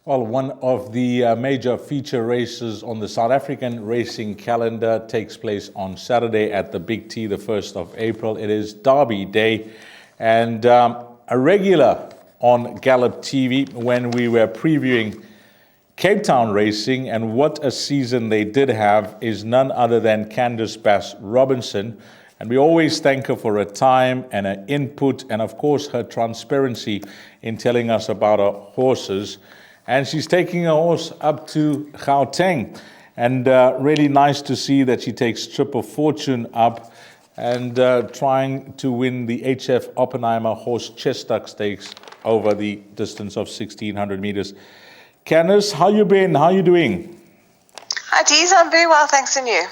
Well, one of the major feature races on the South African racing calendar takes place on Saturday at the Big T, the 1st of April. It is Derby Day, and a regular on Gallop TV when we were previewing Cape Town racing, and what a season they did have, is none other than Candice Bass Robinson. And we always thank her for her time and her input and, of course, her transparency in telling us about her horses. And she's taking her horse up to Gauteng. And really nice to see that she takes Triple Fortune up and trying to win the HF Oppenheimer Horse Chestnut Stakes over the distance of 1,600 meters. Candice, how you been? How you doing? Hi, Deez. I'm very well, thanks, and you?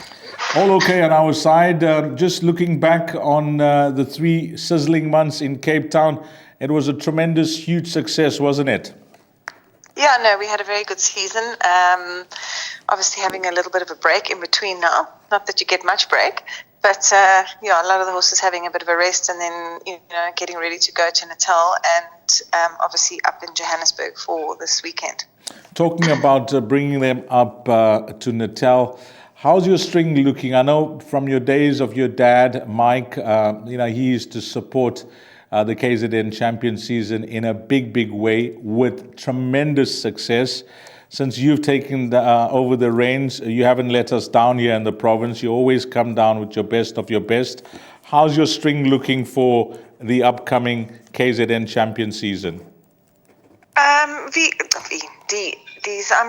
All okay on our side. Just looking back on the 3 sizzling months in Cape Town, it was a tremendous, huge success, wasn't it? Yeah, no, we had a very good season. Obviously having a little bit of a break in between now. Not that you get much break, but a lot of the horses having a bit of a rest and then, getting ready to go to Natal and obviously up in Johannesburg for this weekend. Talking about bringing them up to Natal, how's your string looking? I know from your days of your dad, Mike, he used to support the KZN Champion season in a big, big way with tremendous success. Since you've taken over the reins, you haven't let us down here in the province. You always come down with your best of your best. How's your string looking for the upcoming KZN Champion season? I'm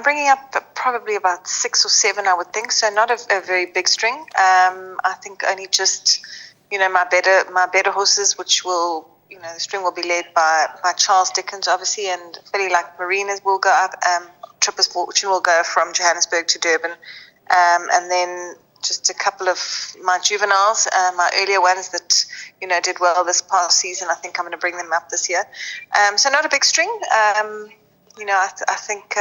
bringing up probably about 6 or 7, I would think. So not a very big string. I think only just, my better horses, which will, the string will be led by Charles Dickens, obviously, and fairly like Marinas will go up. Triple Fortune will go from Johannesburg to Durban. And then just a couple of my juveniles, my earlier ones that, did well this past season. I think I'm going to bring them up this year. So not a big string. I think...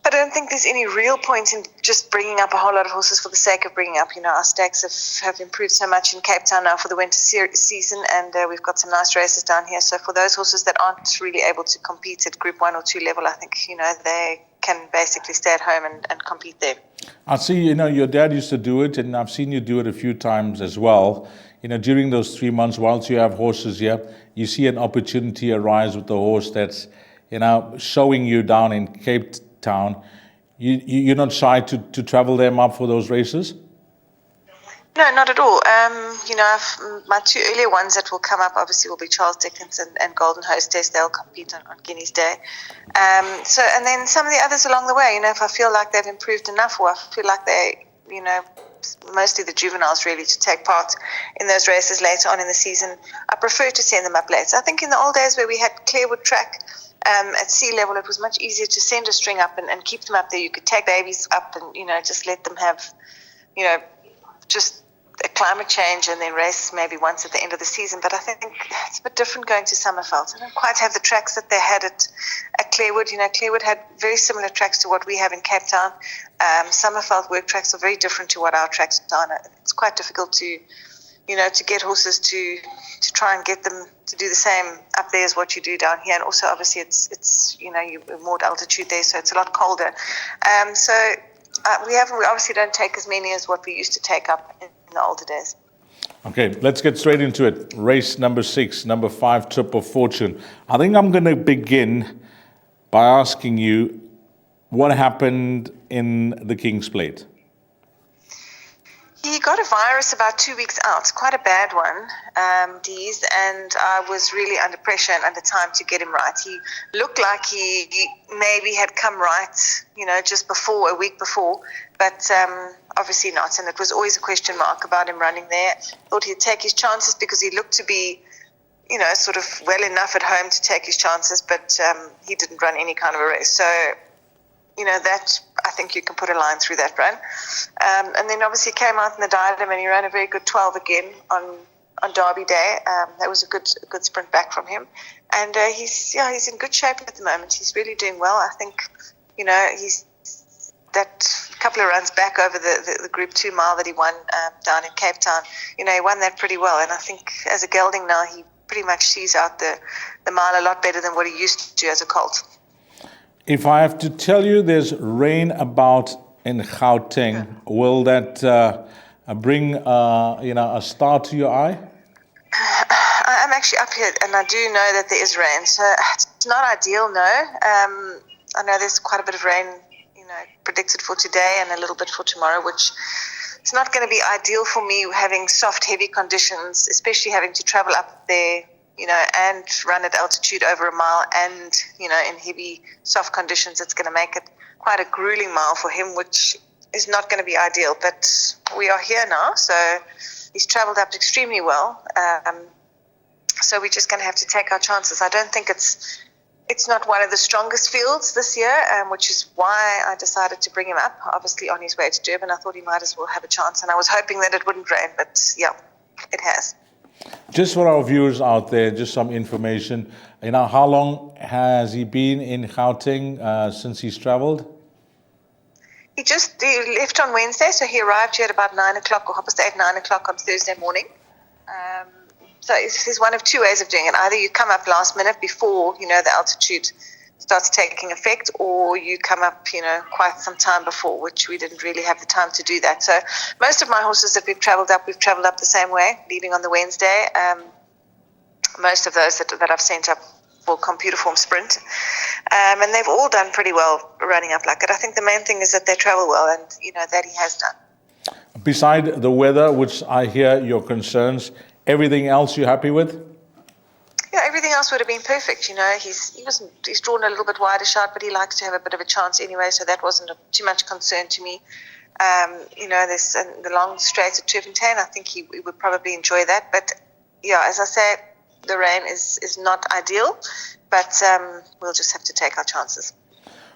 I don't think there's any real point in just bringing up a whole lot of horses for the sake of bringing up. Our stakes have improved so much in Cape Town now for the winter season, and we've got some nice races down here. So for those horses that aren't really able to compete at Group 1 or 2 level, I think, they can basically stay at home and compete there. I see, your dad used to do it, and I've seen you do it a few times as well. During those 3 months, whilst you have horses here, you see an opportunity arise with the horse that's, showing you down in Cape Town. You're not shy to travel them up for those races? No, not at all. My 2 earlier ones that will come up obviously will be Charles Dickens and Golden Hostess. They'll compete on Guinea's Day. And then some of the others along the way, if I feel like they've improved enough, or I feel like they, mostly the juveniles really, to take part in those races later on in the season, I prefer to send them up later. I think in the old days where we had Clearwood track, at sea level, it was much easier to send a string up and keep them up there. You could take babies up and, just let them have, just a climate change and then race maybe once at the end of the season. But I think it's a bit different going to Summerveld. I don't quite have the tracks that they had at Clearwood. Clearwood had very similar tracks to what we have in Cape Town. Summerveld work tracks are very different to what our tracks are. It's quite difficult to get horses to try and get them to do the same up there as what you do down here. And also, obviously, it's you're more at altitude there, so it's a lot colder. We obviously don't take as many as what we used to take up in the older days. Okay, let's get straight into it. Race number 6, number 5, Triple Fortune. I think I'm going to begin by asking you what happened in the King's Plate. He got a virus about 2 weeks out, quite a bad one, Deez, and I was really under pressure and under time to get him right. He looked like he maybe had come right, just before, a week before, but obviously not, and it was always a question mark about him running there. Thought he'd take his chances because he looked to be, sort of well enough at home to take his chances, but he didn't run any kind of a race. So, that, I think you can put a line through that run. And then obviously came out in the diadem and he ran a very good 12 again on Derby Day. That was a good sprint back from him. And he's in good shape at the moment. He's really doing well. I think, he's that couple of runs back over the Group 2 mile that he won down in Cape Town. He won that pretty well. And I think as a gelding now, he pretty much sees out the mile a lot better than what he used to as a colt. If I have to tell you there's rain about in Gauteng, will that bring a star to your eye? I'm actually up here, and I do know that there is rain, so it's not ideal. No, I know there's quite a bit of rain, predicted for today and a little bit for tomorrow, which it's not going to be ideal for me having soft, heavy conditions, especially having to travel up there, and run at altitude over a mile, and in heavy, soft conditions. It's going to make it quite a grueling mile for him, which is not going to be ideal. But we are here now, so he's travelled up extremely well. So we're just going to have to take our chances. I don't think it's not one of the strongest fields this year, which is why I decided to bring him up. Obviously, on his way to Durban, I thought he might as well have a chance, and I was hoping that it wouldn't rain, but yeah, it has. Just for our viewers out there, just some information. How long has he been in Gauteng since he's travelled? He left on Wednesday, so he arrived here at about 9 o'clock or 9 o'clock on Thursday morning. So there's one of two ways of doing it. Either you come up last minute before, the altitude starts taking effect, or you come up, quite some time before, which we didn't really have the time to do that. So most of my horses that we've travelled up the same way, leaving on the Wednesday. Most of those that I've sent up for computer form sprint. And they've all done pretty well running up like it. I think the main thing is that they travel well, and, that he has done. Beside the weather, which I hear your concerns, everything else you're happy with? Yeah, everything else would have been perfect. He's drawn a little bit wider shot, but he likes to have a bit of a chance anyway, so that wasn't too much concern to me. There's the long straight at Turffontein. I think he would probably enjoy that. But yeah, as I say, the rain is not ideal, but we'll just have to take our chances.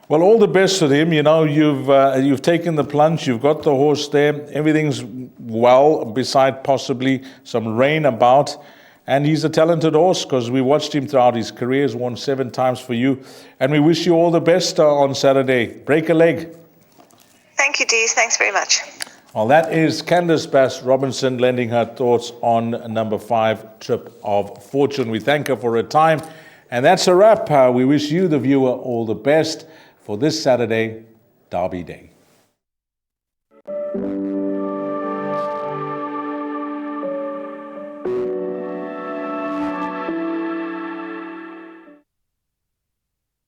Well, all the best with him. You've taken the plunge. You've got the horse there. Everything's well, beside possibly some rain about. And he's a talented horse because we watched him throughout his career. He's won 7 times for you. And we wish you all the best on Saturday. Break a leg. Thank you, Dees. Thanks very much. Well, that is Candace Bass-Robinson lending her thoughts on number 5, Trip of Fortune. We thank her for her time. And that's a wrap. We wish you, the viewer, all the best for this Saturday, Derby Day.